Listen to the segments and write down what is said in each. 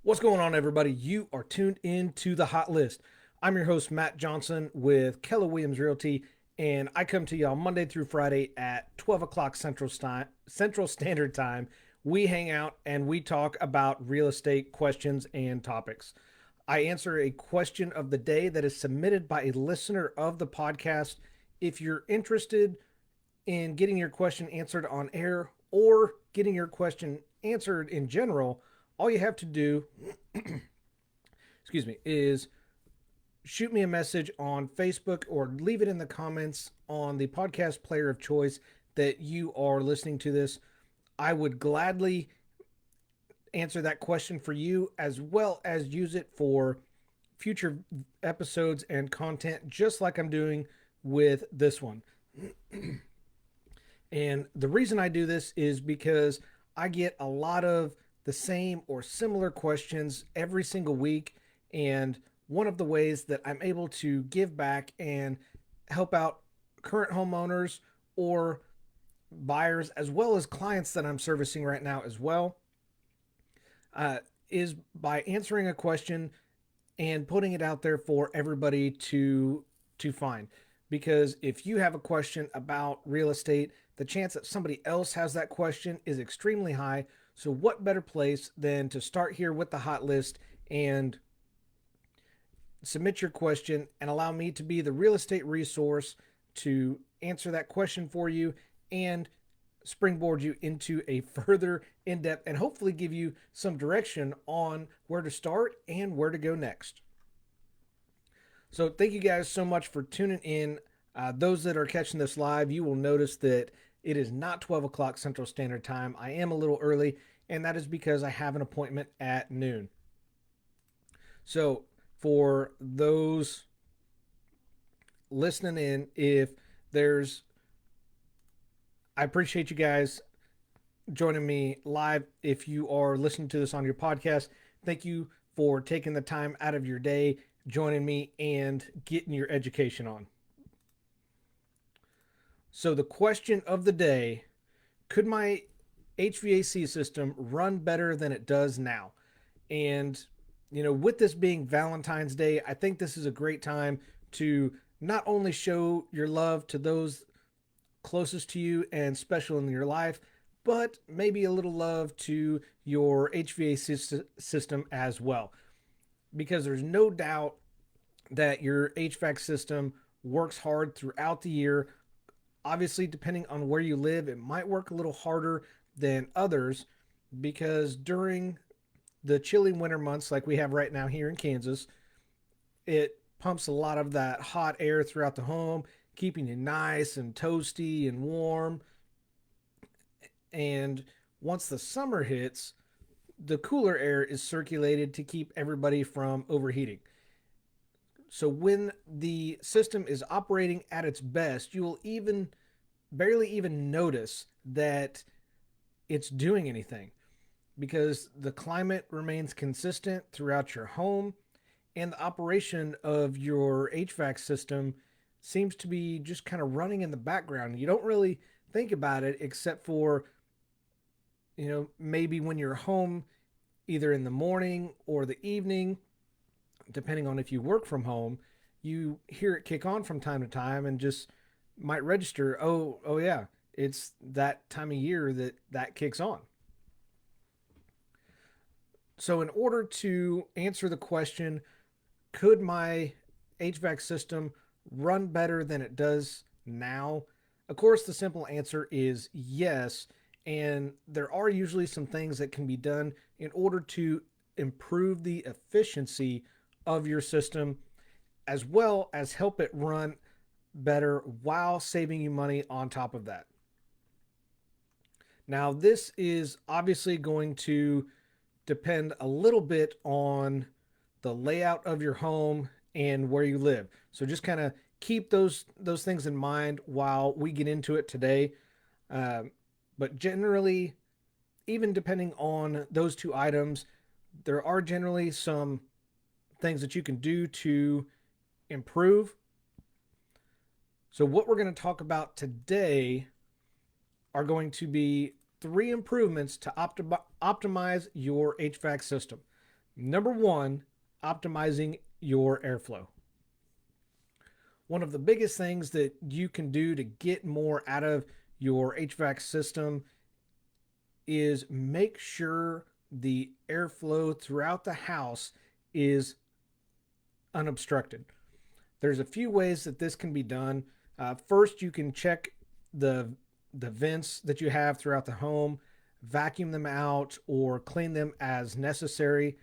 What's going on, everybody? You are tuned in to the Hot List. I'm your host, Matt Johnson with Keller Williams Realty, and I come to y'all Monday through Friday at 12 o'clock Central Standard Time. We hang out and we talk about real estate questions and topics. I answer a question of the day that is submitted by a listener of the podcast. If you're interested in getting your question answered on air or getting your question answered in general, all you have to do, excuse me, is shoot me a message on Facebook or leave it in the comments on the podcast player of choice that you are listening to this. I would gladly answer that question for you as well as use it for future episodes and content, just like I'm doing with this one. And the reason I do this is because I get a lot of the same or similar questions every single week. And one of the ways that I'm able to give back and help out current homeowners or buyers, as well as clients that I'm servicing right now as well, uh, is by answering a question and putting it out there for everybody to find. Because if you have a question about real estate, the chance that somebody else has that question is extremely high. So what better place than to start here with the hot list and submit your question and allow me to be the real estate resource to answer that question for you and springboard you into a further in-depth and hopefully give you some direction on where to start and where to go next. So thank you guys so much for tuning in. Those that are catching this live, you will notice that it is not 12 o'clock Central Standard Time. I am a little early, and that is because I have an appointment at noon. So for those listening in, if there's, I appreciate you guys joining me live. If you are listening to this on your podcast, thank you for taking the time out of your day, joining me, and getting your education on. So, the question of the day: could my HVAC system run better than it does now? And, with this being Valentine's Day, I think this is a great time to not only show your love to those closest to you and special in your life, but maybe a little love to your HVAC system as well. Because there's no doubt that your HVAC system works hard throughout the year. Obviously, depending on where you live, it might work a little harder than others because during the chilly winter months, like we have right now here in Kansas, it pumps a lot of that hot air throughout the home, keeping you nice and toasty and warm. And once the summer hits, the cooler air is circulated to keep everybody from overheating. So when the system is operating at its best, you will even barely even notice that it's doing anything because the climate remains consistent throughout your home and the operation of your HVAC system seems to be just kind of running in the background. You don't really think about it except for, maybe when you're home either in the morning or the evening, depending on if you work from home, you hear it kick on from time to time and just might register, oh yeah, it's that time of year that kicks on. So in order to answer the question, could my HVAC system run better than it does now? Of course, the simple answer is yes. And there are usually some things that can be done in order to improve the efficiency of your system as well as help it run better while saving you money on top of that. Now, this is obviously going to depend a little bit on the layout of your home and where you live. So just kind of keep those things in mind while we get into it today. But generally, even depending on those two items, there are generally some things that you can do to improve. So what we're going to talk about today are going to be 3 improvements to optimize your HVAC system. Number one, optimizing your airflow. One of the biggest things that you can do to get more out of your HVAC system is make sure the airflow throughout the house is unobstructed. There's a few ways that this can be done. First, you can check the the vents that you have throughout the home, vacuum them out or clean them as necessary.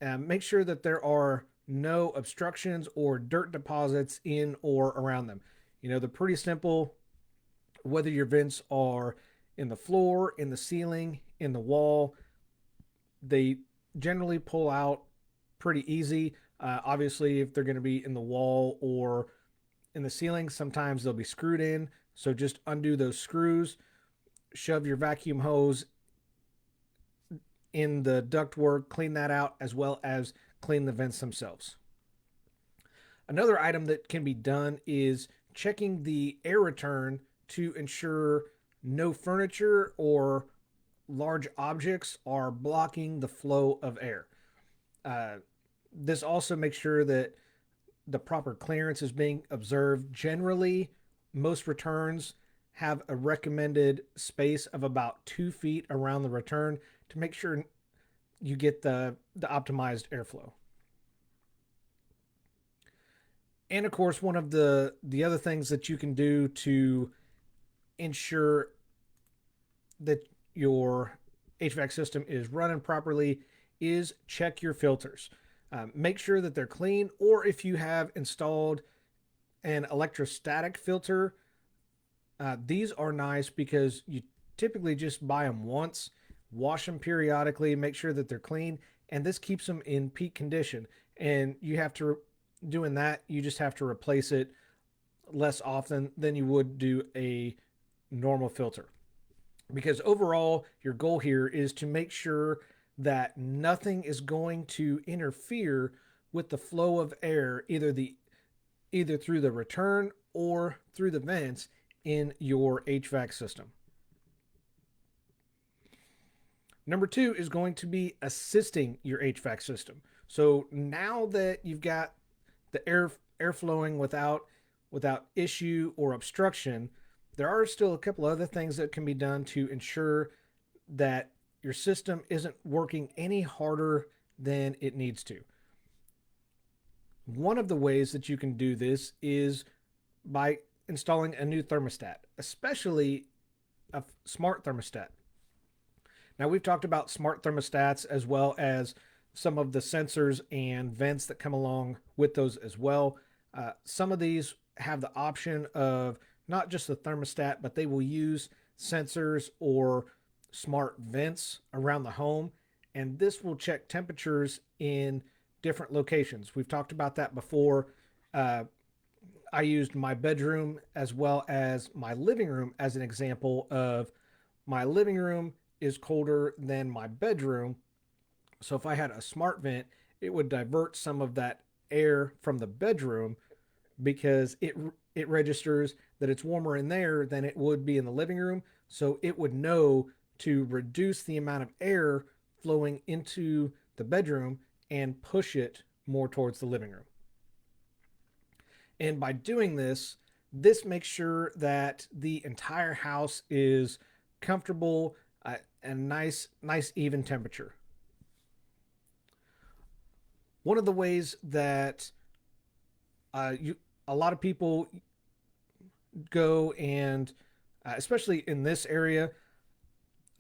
Make sure that there are no obstructions or dirt deposits in or around them. You know, they're pretty simple, whether your vents are in the floor, in the ceiling, in the wall, they generally pull out pretty easy. Obviously, if they're going to be in the wall or in the ceiling, sometimes they'll be screwed in. So just undo those screws, shove your vacuum hose in the ductwork, clean that out, as well as clean the vents themselves. Another item that can be done is checking the air return to ensure no furniture or large objects are blocking the flow of air. Uh, this also makes sure that the proper clearance is being observed. Generally, most returns have a recommended space of about 2 feet around the return to make sure you get the optimized airflow. And of course, one of the other things that you can do to ensure that your HVAC system is running properly is check your filters. Make sure that they're clean, or if you have installed an electrostatic filter, these are nice because you typically just buy them once, wash them periodically, make sure that they're clean, and this keeps them in peak condition. And you have to, doing that, you just have to replace it less often than you would do a normal filter. Because overall, your goal here is to make sure that nothing is going to interfere with the flow of air, either through the return or through the vents in your HVAC system. Number two is going to be assisting your HVAC system. So now that you've got the air flowing without issue or obstruction, there are still a couple other things that can be done to ensure that your system isn't working any harder than it needs to. One of the ways that you can do this is by installing a new thermostat, especially a smart thermostat. Now, we've talked about smart thermostats as well as some of the sensors and vents that come along with those as well. Some of these have the option of not just the thermostat, but they will use sensors or smart vents around the home. And this will check temperatures in different locations. We've talked about that before. I used my bedroom as well as my living room as an example of my living room is colder than my bedroom. So if I had a smart vent, it would divert some of that air from the bedroom because it registers that it's warmer in there than it would be in the living room. So it would know to reduce the amount of air flowing into the bedroom and push it more towards the living room. And by doing this, this makes sure that the entire house is comfortable and nice even temperature. One of the ways that a lot of people go and especially in this area,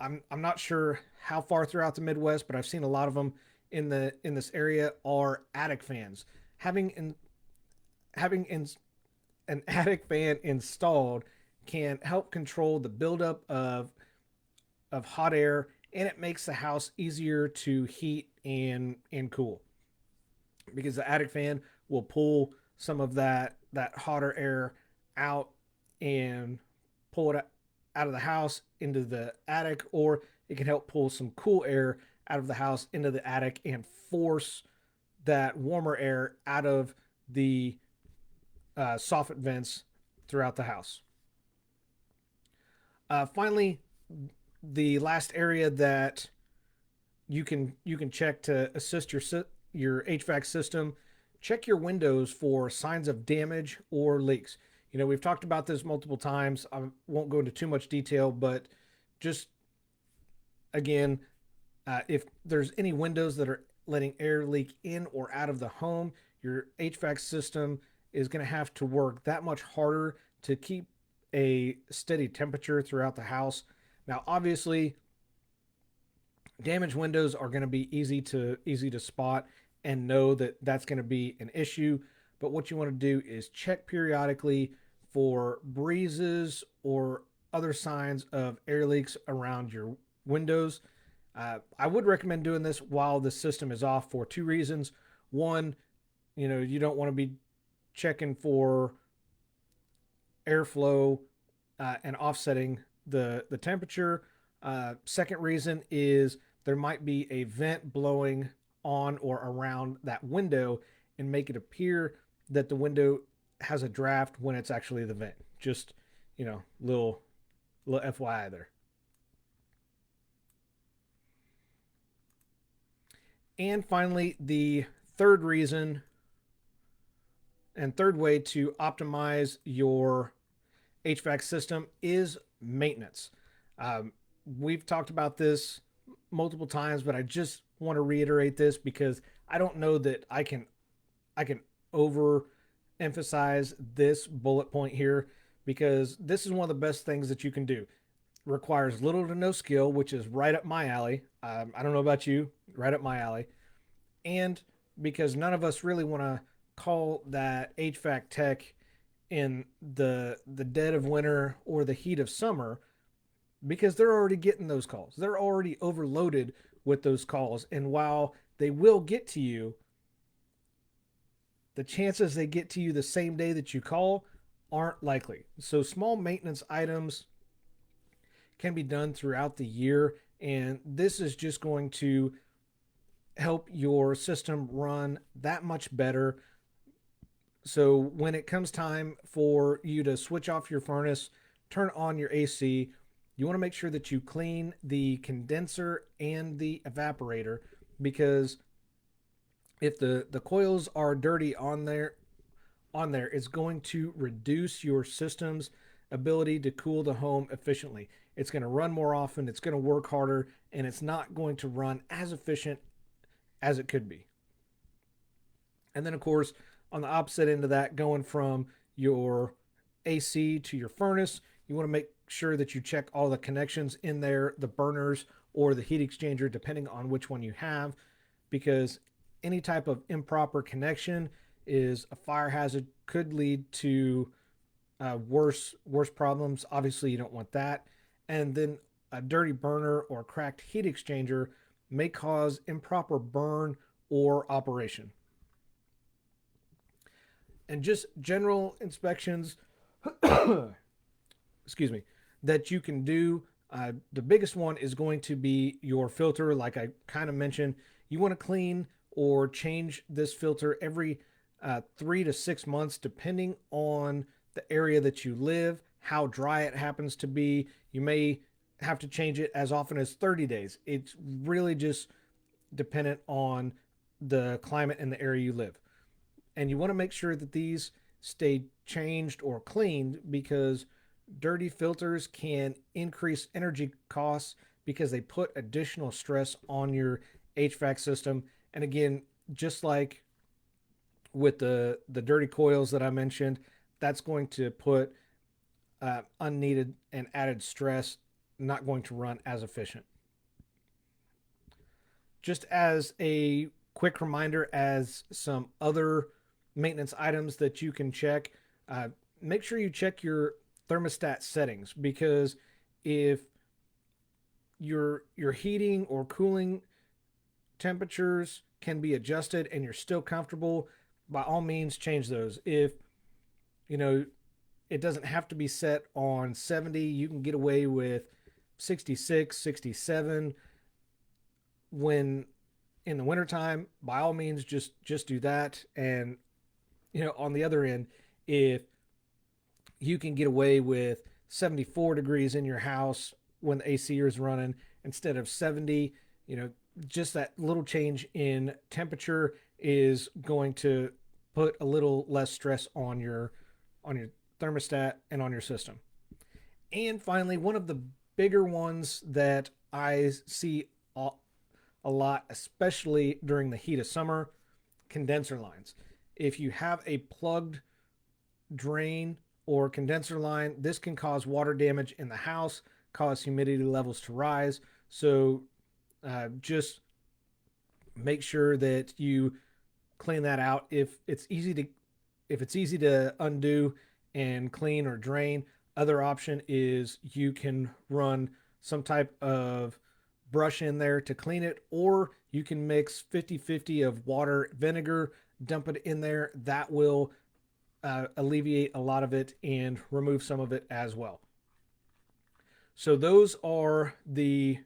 I'm not sure how far throughout the Midwest, but I've seen a lot of them in this area are attic fans. Having an attic fan installed can help control the buildup of hot air, and it makes the house easier to heat and cool because the attic fan will pull some of that hotter air out and pull it out of the house into the attic, or it can help pull some cool air out of the house into the attic and force that warmer air out of the soffit vents throughout the house. Finally, the last area that you can check to assist your HVAC system. Check your windows for signs of damage or leaks. We've talked about this multiple times. I won't go into too much detail, but just again, if there's any windows that are letting air leak in or out of the home, your HVAC system is going to have to work that much harder to keep a steady temperature throughout the house. Now, obviously, damaged windows are going to be easy to spot and know that that's going to be an issue. But what you want to do is check periodically for breezes or other signs of air leaks around your windows. I would recommend doing this while the system is off for two reasons. One, you don't want to be checking for airflow and offsetting the temperature. Second reason is there might be a vent blowing on or around that window and make it appear that the window has a draft when it's actually the vent. Just little FYI there. And finally, the third reason and third way to optimize your HVAC system is maintenance. We've talked about this multiple times, but I just want to reiterate this because I don't know that I can overemphasize this bullet point here, because this is one of the best things that you can do. Requires little to no skill, which is right up my alley. I don't know about you, right up my alley. And because none of us really want to call that HVAC tech in the dead of winter or the heat of summer, because they're already getting those calls. They're already overloaded with those calls. And while they will get to you, the chances they get to you the same day that you call aren't likely. So small maintenance items can be done throughout the year. And this is just going to help your system run that much better. So when it comes time for you to switch off your furnace, turn on your AC, you want to make sure that you clean the condenser and the evaporator, because if the coils are dirty on there, it's going to reduce your system's ability to cool the home efficiently. It's going to run more often, it's going to work harder, and it's not going to run as efficient as it could be. And then, of course, on the opposite end of that, going from your AC to your furnace, you want to make sure that you check all the connections in there, the burners or the heat exchanger, depending on which one you have, because any type of improper connection is a fire hazard, could lead to worse problems. Obviously, you don't want that. And then a dirty burner or cracked heat exchanger may cause improper burn or operation. And just general inspections, excuse me, that you can do. The biggest one is going to be your filter. Like I kind of mentioned, you want to clean or change this filter every 3 to 6 months, depending on the area that you live, how dry it happens to be. You may have to change it as often as 30 days. It's really just dependent on the climate and the area you live. And you want to make sure that these stay changed or cleaned, because dirty filters can increase energy costs because they put additional stress on your HVAC system. And again, just like with the dirty coils that I mentioned, that's going to put unneeded and added stress, not going to run as efficient. Just as a quick reminder, as some other maintenance items that you can check, make sure you check your thermostat settings, because if your heating or cooling temperatures can be adjusted and you're still comfortable, by all means change those. If you know it doesn't have to be set on 70, you can get away with 66, 67 when in the wintertime. By all means, just do that. And on the other end, if you can get away with 74 degrees in your house when the AC is running instead of 70, just that little change in temperature is going to put a little less stress on your thermostat and on your system. And finally, one of the bigger ones that I see a lot, especially during the heat of summer, condenser lines. If you have a plugged drain or condenser line, this can cause water damage in the house, cause humidity levels to rise. So just make sure that you clean that out. If it's easy to undo and clean or drain, other option is you can run some type of brush in there to clean it, or you can mix 50-50 of water vinegar, dump it in there. That will alleviate a lot of it and remove some of it as well. So those are the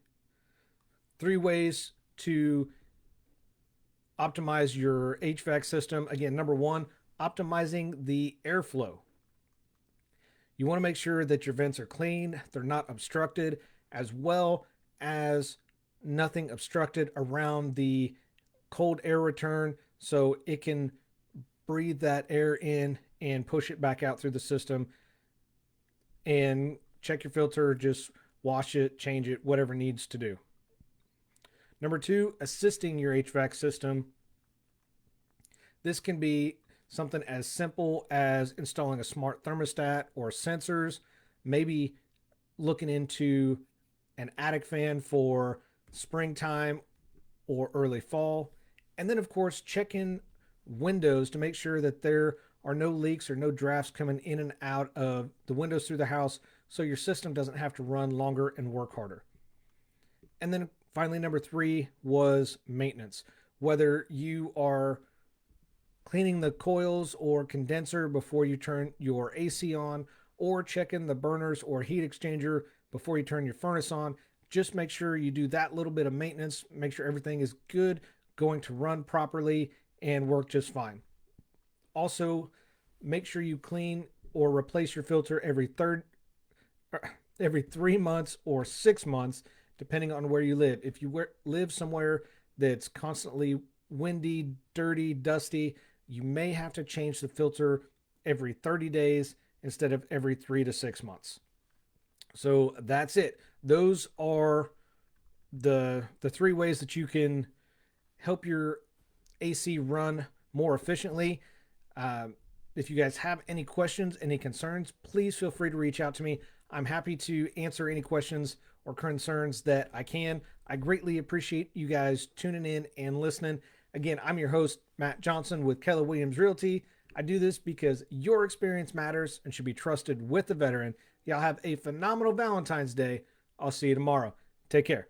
3 ways to optimize your HVAC system. Again, number one, optimizing the airflow. You want to make sure that your vents are clean, they're not obstructed, as well as nothing obstructed around the cold air return so it can breathe that air in and push it back out through the system. And check your filter, just wash it, change it, whatever needs to do. Number two, assisting your HVAC system. This can be something as simple as installing a smart thermostat or sensors, maybe looking into an attic fan for springtime or early fall. And then, of course, checking windows to make sure that there are no leaks or no drafts coming in and out of the windows through the house so your system doesn't have to run longer and work harder. And then finally, number three was maintenance. Whether you are cleaning the coils or condenser before you turn your AC on, or checking the burners or heat exchanger before you turn your furnace on, just make sure you do that little bit of maintenance. Make sure everything is good, going to run properly, and work just fine. Also, make sure you clean or replace your filter every 3 months or 6 months, depending on where you live. If you live somewhere that's constantly windy, dirty, dusty, you may have to change the filter every 30 days instead of every 3 to 6 months. So that's it. Those are the 3 ways that you can help your AC run more efficiently. If you guys have any questions, any concerns, please feel free to reach out to me. I'm happy to answer any questions or concerns that I can. I greatly appreciate you guys tuning in and listening. Again, I'm your host, Matt Johnson with Keller Williams Realty. I do this because your experience matters and should be trusted with a veteran. Y'all have a phenomenal Valentine's Day. I'll see you tomorrow. Take care.